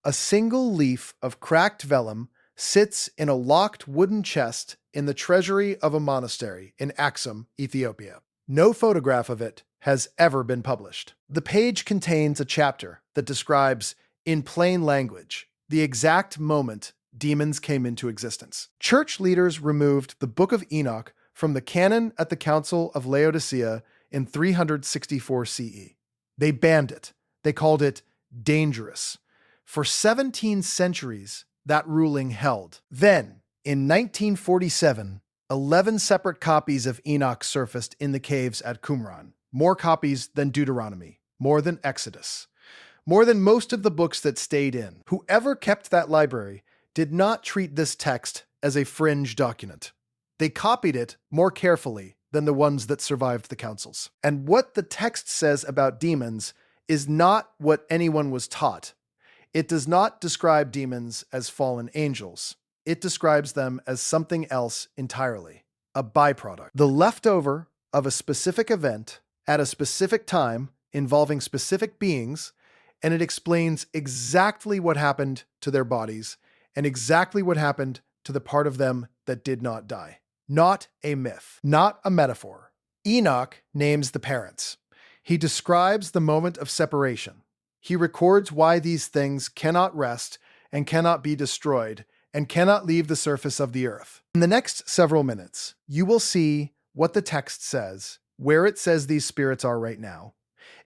A single leaf of cracked vellum sits in a locked wooden chest in the treasury of a monastery in Axum, Ethiopia. No photograph of it has ever been published. The page contains a chapter that describes, in plain language, the exact moment demons came into existence. Church leaders removed the Book of Enoch from the canon at the Council of Laodicea in 364 CE. They banned it. They called it dangerous. For 17 centuries, that ruling held. Then, in 1947, 11 separate copies of Enoch surfaced in the caves at Qumran. More copies than Deuteronomy, more than Exodus, more than most of the books that stayed in. Whoever kept that library did not treat this text as a fringe document. They copied it more carefully than the ones that survived the councils. And what the text says about demons is not what anyone was taught. It does not describe demons as fallen angels. It describes them as something else entirely, a byproduct, the leftover of a specific event at a specific time involving specific beings, and it explains exactly what happened to their bodies and exactly what happened to the part of them that did not die. Not a myth, not a metaphor. Enoch names the parents. He describes the moment of separation. He records why these things cannot rest and cannot be destroyed and cannot leave the surface of the earth. In the next several minutes, you will see what the text says, where it says these spirits are right now,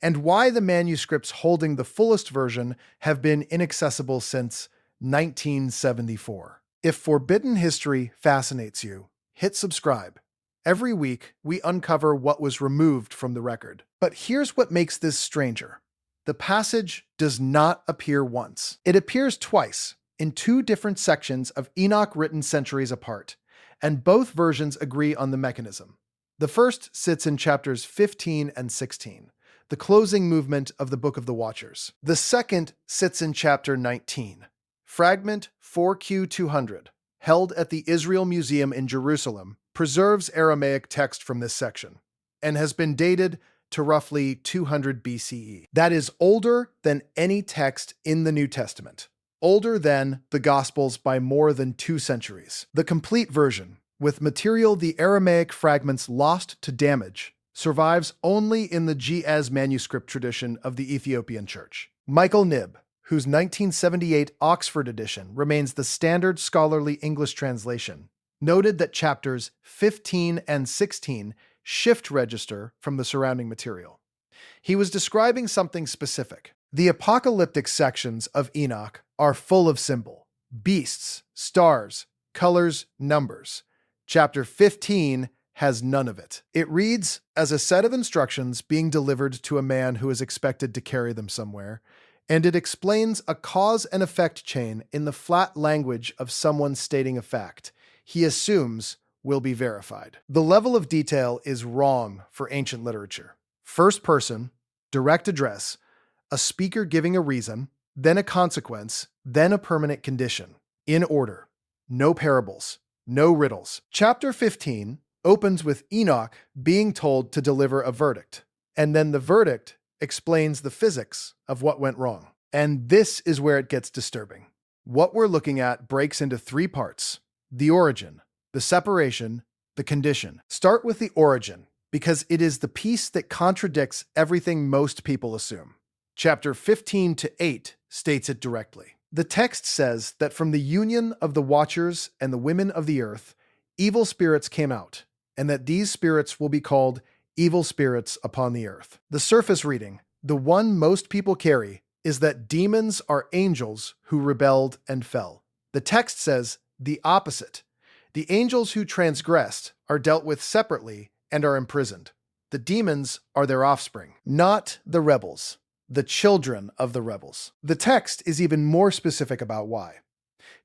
and why the manuscripts holding the fullest version have been inaccessible since 1974. If forbidden history fascinates you, hit subscribe. Every week, we uncover what was removed from the record. But here's what makes this stranger. The passage does not appear once. It appears twice, in two different sections of Enoch written centuries apart, and both versions agree on the mechanism. The first sits in chapters 15 and 16, the closing movement of the Book of the Watchers. The second sits in chapter 19, fragment 4Q200, held at the Israel Museum in Jerusalem, preserves Aramaic text from this section, and has been dated to roughly 200 BCE. That is older than any text in the New Testament, older than the Gospels by more than 2 centuries. The complete version, with material the Aramaic fragments lost to damage, survives only in the Ge'ez manuscript tradition of the Ethiopian Church. Michael Knibb, whose 1978 Oxford edition remains the standard scholarly English translation, noted that chapters 15 and 16 shift register from the surrounding material. He was describing something specific. The apocalyptic sections of Enoch are full of symbol, beasts, stars, colors, numbers. Chapter 15 has none of it. It reads as a set of instructions being delivered to a man who is expected to carry them somewhere, and it explains a cause and effect chain in the flat language of someone stating a fact he assumes will be verified. The level of detail is wrong for ancient literature. First person, direct address, a speaker giving a reason, then a consequence, then a permanent condition. In order. No parables, no riddles. Chapter 15 opens with Enoch being told to deliver a verdict, and then the verdict explains the physics of what went wrong. And this is where it gets disturbing. What we're looking at breaks into 3 parts: the origin, the separation, the condition. Start with the origin, because it is the piece that contradicts everything most people assume. Chapter 15 to 8 states it directly. The text says that from the union of the watchers and the women of the earth, evil spirits came out, and that these spirits will be called evil spirits upon the earth. The surface reading, the one most people carry, is that demons are angels who rebelled and fell. The text says the opposite. The angels who transgressed are dealt with separately and are imprisoned. The demons are their offspring, not the rebels, the children of the rebels. The text is even more specific about why.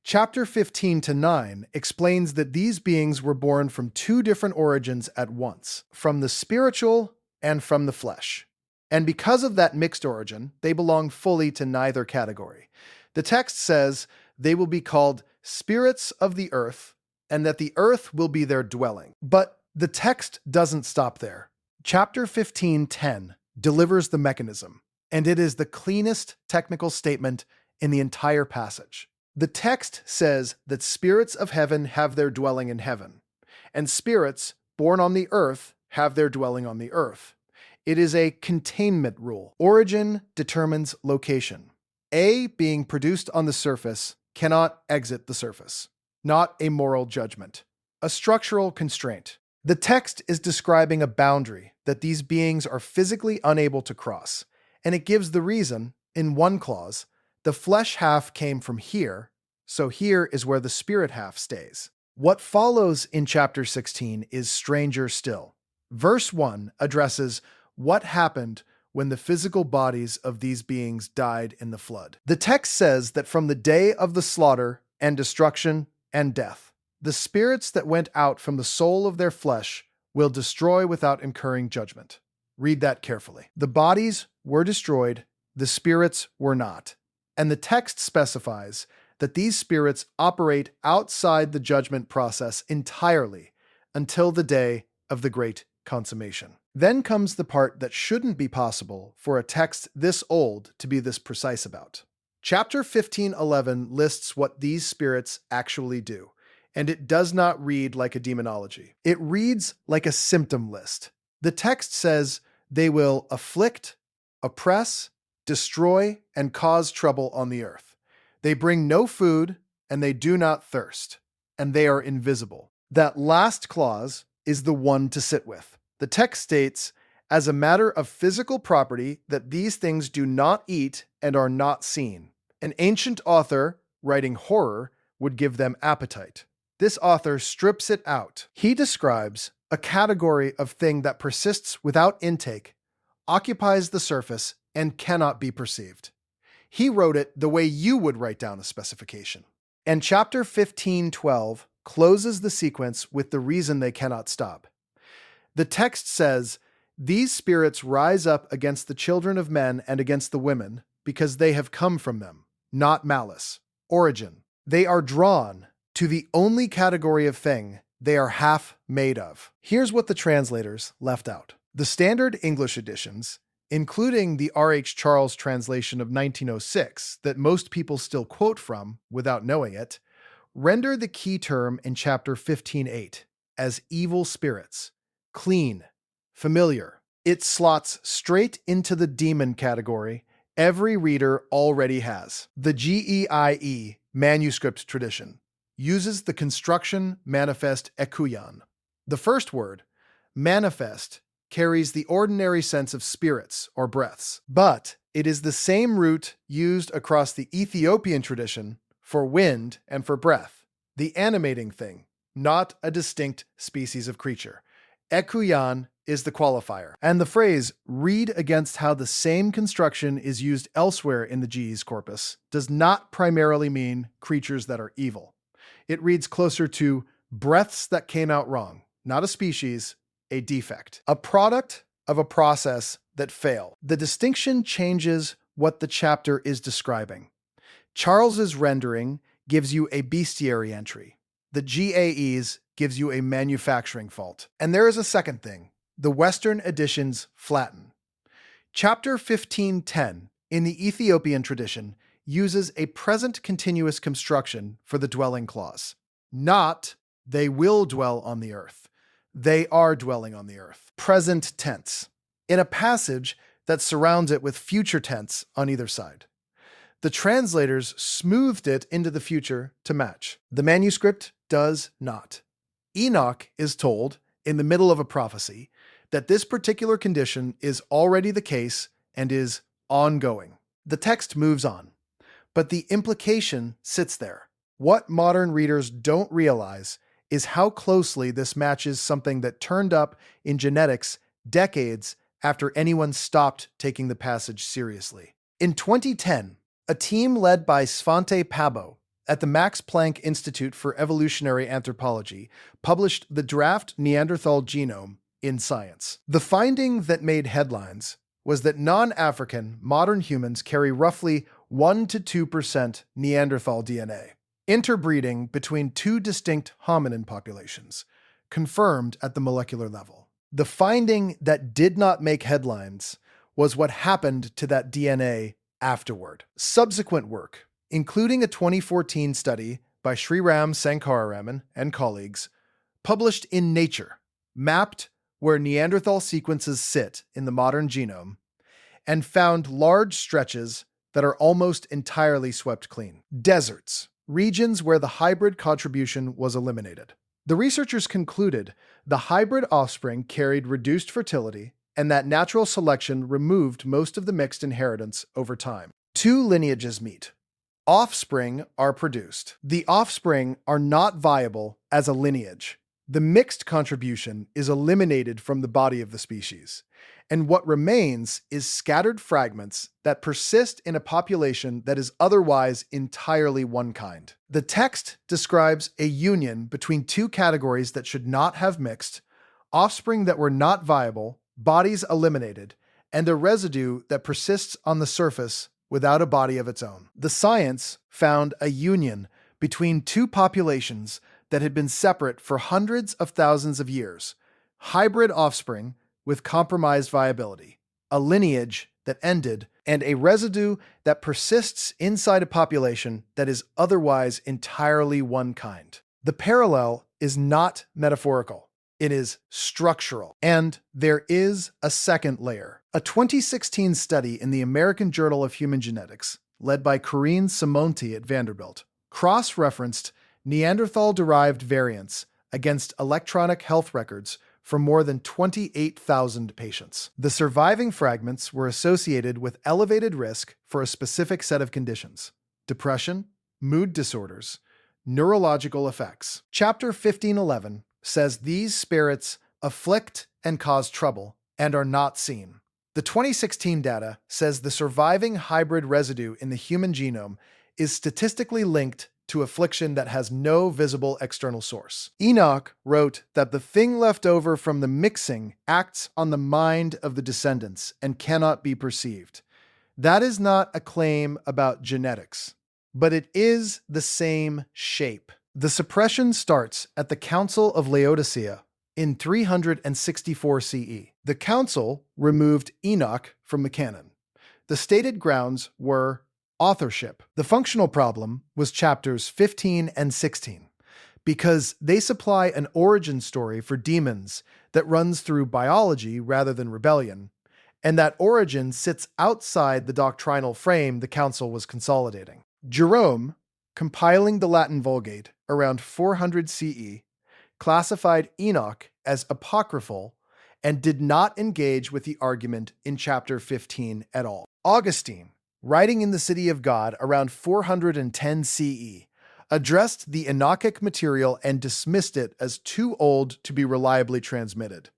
Chapter 15 to 9 explains that these beings were born from 2 different origins at once, from the spiritual and from the flesh. And because of that mixed origin, they belong fully to neither category. The text says they will be called spirits of the earth, and that the earth will be their dwelling. But the text doesn't stop there. Chapter 15:10 delivers the mechanism, and it is the cleanest technical statement in the entire passage. The text says that spirits of heaven have their dwelling in heaven, and spirits born on the earth have their dwelling on the earth. It is a containment rule. Origin determines location. A being produced on the surface cannot exit the surface. Not a moral judgment. A structural constraint. The text is describing a boundary that these beings are physically unable to cross, and it gives the reason, in one clause, the flesh half came from here, so here is where the spirit half stays. What follows in chapter 16 is stranger still. Verse 1 addresses what happened when the physical bodies of these beings died in the flood. The text says that from the day of the slaughter and destruction and death, the spirits that went out from the soul of their flesh will destroy without incurring judgment. Read that carefully. The bodies were destroyed, the spirits were not. And the text specifies that these spirits operate outside the judgment process entirely until the day of the great consummation. Then comes the part that shouldn't be possible for a text this old to be this precise about. Chapter 15:11 lists what these spirits actually do, and it does not read like a demonology. It reads like a symptom list. The text says they will afflict, oppress, destroy, and cause trouble on the earth. They bring no food, and they do not thirst, and they are invisible. That last clause is the one to sit with. The text states, as a matter of physical property, that these things do not eat and are not seen. An ancient author, writing horror, would give them appetite. This author strips it out. He describes a category of thing that persists without intake, occupies the surface, and cannot be perceived. He wrote it the way you would write down a specification. And chapter 15:12 closes the sequence with the reason they cannot stop. The text says, these spirits rise up against the children of men and against the women, because they have come from them, not malice. Origin. They are drawn to the only category of thing they are half made of. Here's what the translators left out. The standard English editions, including the R.H. Charles translation of 1906 that most people still quote from without knowing it, render the key term in chapter 15:8 as evil spirits, clean, familiar. It slots straight into the demon category every reader already has. The Ge'ez manuscript tradition uses the construction manifest ekuyan. The first word, manifest, carries the ordinary sense of spirits or breaths, but it is the same root used across the Ethiopian tradition for wind and for breath, the animating thing, not a distinct species of creature. Ekuyan is the qualifier, and the phrase read against how the same construction is used elsewhere in the Ge'ez corpus does not primarily mean creatures that are evil. It reads closer to breaths that came out wrong, not a species, a defect, a product of a process that failed. The distinction changes what the chapter is describing. Charles's rendering gives you a bestiary entry. The Ge'ez gives you a manufacturing fault. And there is a second thing. The Western editions flatten. Chapter 15:10 in the Ethiopian tradition uses a present continuous construction for the dwelling clause. Not, they will dwell on the earth. They are dwelling on the earth. Present tense. In a passage that surrounds it with future tense on either side. The translators smoothed it into the future to match. The manuscript does not. Enoch is told, in the middle of a prophecy, that this particular condition is already the case and is ongoing. The text moves on, but the implication sits there. What modern readers don't realize is how closely this matches something that turned up in genetics decades after anyone stopped taking the passage seriously. In 2010, a team led by Svante Pabo at the Max Planck Institute for Evolutionary Anthropology published the draft Neanderthal genome in Science. The finding that made headlines was that non-African modern humans carry roughly 1 to 2% Neanderthal DNA, interbreeding between two distinct hominin populations, confirmed at the molecular level. The finding that did not make headlines was what happened to that DNA afterward. Subsequent work including a 2014 study by Sriram Sankaraman and colleagues, published in Nature, mapped where Neanderthal sequences sit in the modern genome, and found large stretches that are almost entirely swept clean. Deserts, regions where the hybrid contribution was eliminated. The researchers concluded the hybrid offspring carried reduced fertility and that natural selection removed most of the mixed inheritance over time. Two lineages meet. Offspring are produced. The offspring are not viable as a lineage. The mixed contribution is eliminated from the body of the species, and what remains is scattered fragments that persist in a population that is otherwise entirely one kind. The text describes a union between two categories that should not have mixed, offspring that were not viable, bodies eliminated, and a residue that persists on the surface without a body of its own. The science found a union between two populations that had been separate for hundreds of thousands of years, hybrid offspring with compromised viability, a lineage that ended, and a residue that persists inside a population that is otherwise entirely one kind. The parallel is not metaphorical. It is structural. And there is a second layer. A 2016 study in the American Journal of Human Genetics, led by Corinne Simonti at Vanderbilt, cross-referenced Neanderthal-derived variants against electronic health records from more than 28,000 patients. The surviving fragments were associated with elevated risk for a specific set of conditions: depression, mood disorders, neurological effects. Chapter 1511 says these spirits afflict and cause trouble and are not seen. The 2016 data says the surviving hybrid residue in the human genome is statistically linked to affliction that has no visible external source. Enoch wrote that the thing left over from the mixing acts on the mind of the descendants and cannot be perceived. That is not a claim about genetics, but it is the same shape. The suppression starts at the Council of Laodicea in 364 CE. The council removed Enoch from the canon. The stated grounds were authorship. The functional problem was chapters 15 and 16, because they supply an origin story for demons that runs through biology rather than rebellion, and that origin sits outside the doctrinal frame the council was consolidating. Jerome, compiling the Latin Vulgate around 400 CE, classified Enoch as apocryphal and did not engage with the argument in chapter 15 at all. Augustine, writing in the City of God around 410 CE, addressed the Enochic material and dismissed it as too old to be reliably transmitted.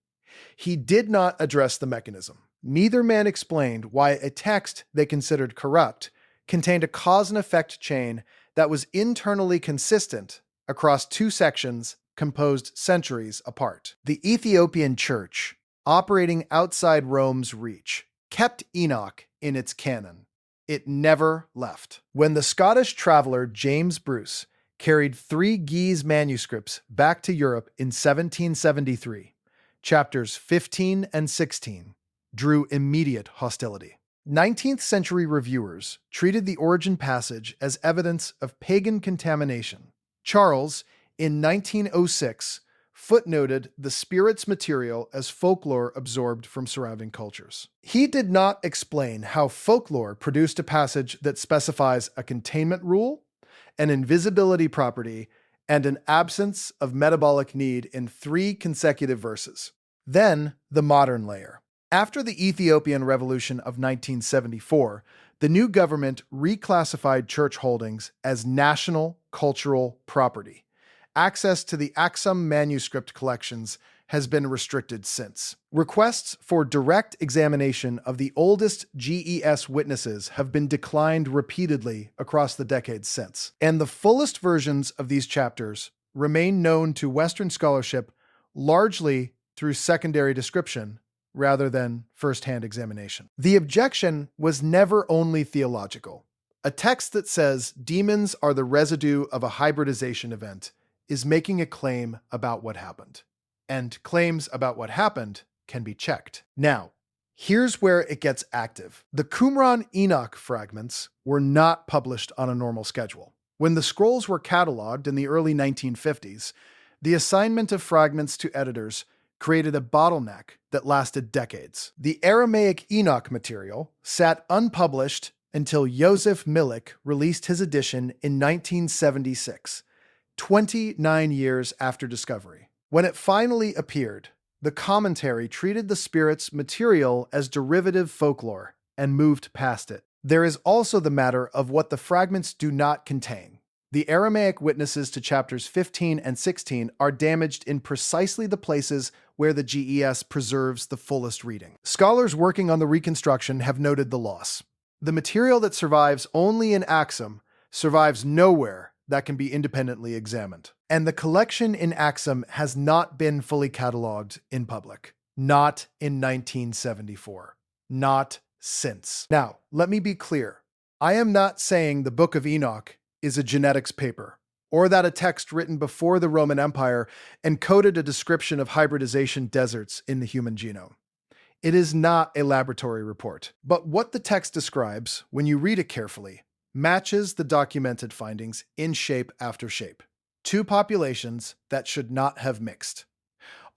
He did not address the mechanism. Neither man explained why a text they considered corrupt contained a cause and effect chain that was internally consistent across two sections composed centuries apart. The Ethiopian Church, operating outside Rome's reach, kept Enoch in its canon. It never left. When the Scottish traveler James Bruce carried 3 Ge'ez manuscripts back to Europe in 1773, chapters 15 and 16 drew immediate hostility. 19th century reviewers treated the origin passage as evidence of pagan contamination. Charles, in 1906, footnoted the spirit's material as folklore absorbed from surrounding cultures. He did not explain how folklore produced a passage that specifies a containment rule, an invisibility property, and an absence of metabolic need in 3 consecutive verses. Then, the modern layer. After the Ethiopian Revolution of 1974, the new government reclassified church holdings as national cultural property. Access to the Axum manuscript collections has been restricted since. Requests for direct examination of the oldest GES witnesses have been declined repeatedly across the decades since, and the fullest versions of these chapters remain known to Western scholarship largely through secondary description rather than first-hand examination. The objection was never only theological. A text that says demons are the residue of a hybridization event is making a claim about what happened. And claims about what happened can be checked. Now, Here's where it gets active. The Qumran Enoch fragments were not published on a normal schedule. When the scrolls were cataloged in the early 1950s, the assignment of fragments to editors created a bottleneck that lasted decades. The Aramaic Enoch material sat unpublished until Joseph Milik released his edition in 1976, 29 years after discovery. When it finally appeared, the commentary treated the spirit's material as derivative folklore and moved past it. There is also the matter of what the fragments do not contain. The Aramaic witnesses to chapters 15 and 16 are damaged in precisely the places where the GES preserves the fullest reading. Scholars working on the reconstruction have noted the loss. The material that survives only in Axum survives nowhere that can be independently examined. And the collection in Axum has not been fully cataloged in public. Not in 1974. Not since. Now, let me be clear. I am not saying the Book of Enoch is a genetics paper, or that a text written before the Roman Empire encoded a description of hybridization deserts in the human genome. It is not a laboratory report. But what the text describes, when you read it carefully, matches the documented findings in shape after shape. Two populations that should not have mixed.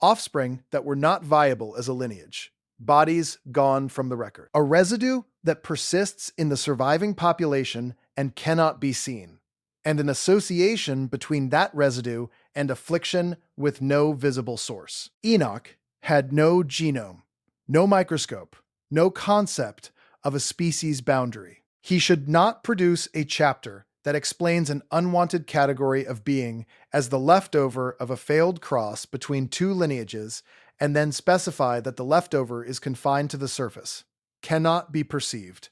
Offspring that were not viable as a lineage. Bodies gone from the record. A residue that persists in the surviving population and cannot be seen. And an association between that residue and affliction with no visible source. Enoch had no genome, no microscope, no concept of a species boundary. He should not produce a chapter that explains an unwanted category of being as the leftover of a failed cross between two lineages and then specify that the leftover is confined to the surface, cannot be perceived,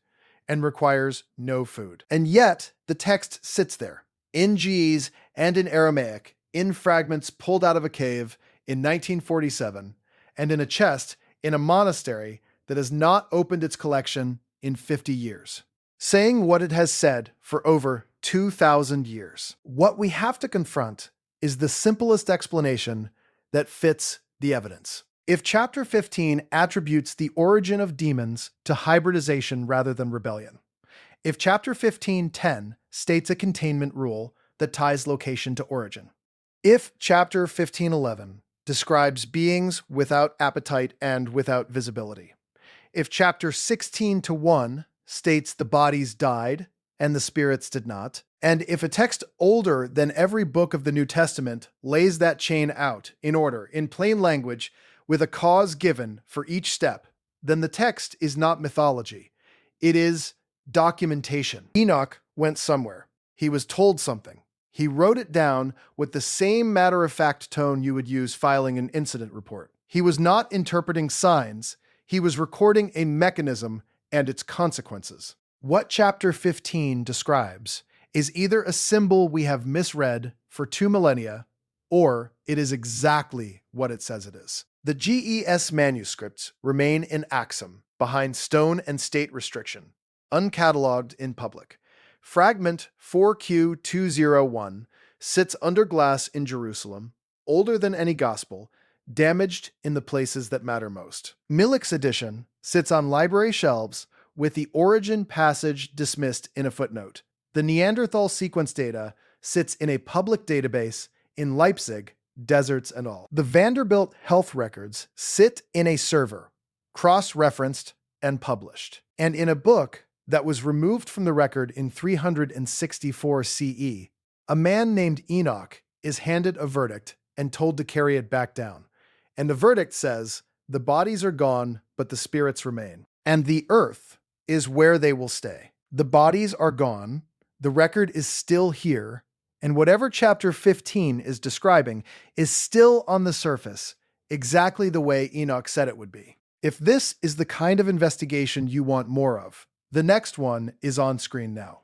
and requires no food. And yet, the text sits there, in Ge'ez and in Aramaic, in fragments pulled out of a cave in 1947, and in a chest in a monastery that has not opened its collection in 50 years. Saying what it has said for over 2,000 years. What we have to confront is the simplest explanation that fits the evidence. If chapter 15 attributes the origin of demons to hybridization rather than rebellion, if chapter 15:10 states a containment rule that ties location to origin, if chapter 15:11 describes beings without appetite and without visibility, if chapter 16:1 states the bodies died and the spirits did not, and if a text older than every book of the New Testament lays that chain out in order, in plain language, with a cause given for each step, then the text is not mythology. It is documentation. Enoch went somewhere. He was told something. He wrote it down with the same matter-of-fact tone you would use filing an incident report. He was not interpreting signs. He was recording a mechanism and its consequences. What chapter 15 describes is either a symbol we have misread for 2 millennia, or it is exactly what it says it is. The GES manuscripts remain in Axum, behind stone and state restriction, uncatalogued in public. Fragment 4Q201 sits under glass in Jerusalem, older than any gospel, damaged in the places that matter most. Milik's edition sits on library shelves with the origin passage dismissed in a footnote. The Neanderthal sequence data sits in a public database in Leipzig, deserts and all. The Vanderbilt health records sit in a server, cross-referenced and published. And in a book that was removed from the record in 364 CE, a man named Enoch is handed a verdict and told to carry it back down. And the verdict says, the bodies are gone, but the spirits remain. And the earth is where they will stay. The bodies are gone, the record is still here, and whatever chapter 15 is describing is still on the surface, exactly the way Enoch said it would be. If this is the kind of investigation you want more of, the next one is on screen now.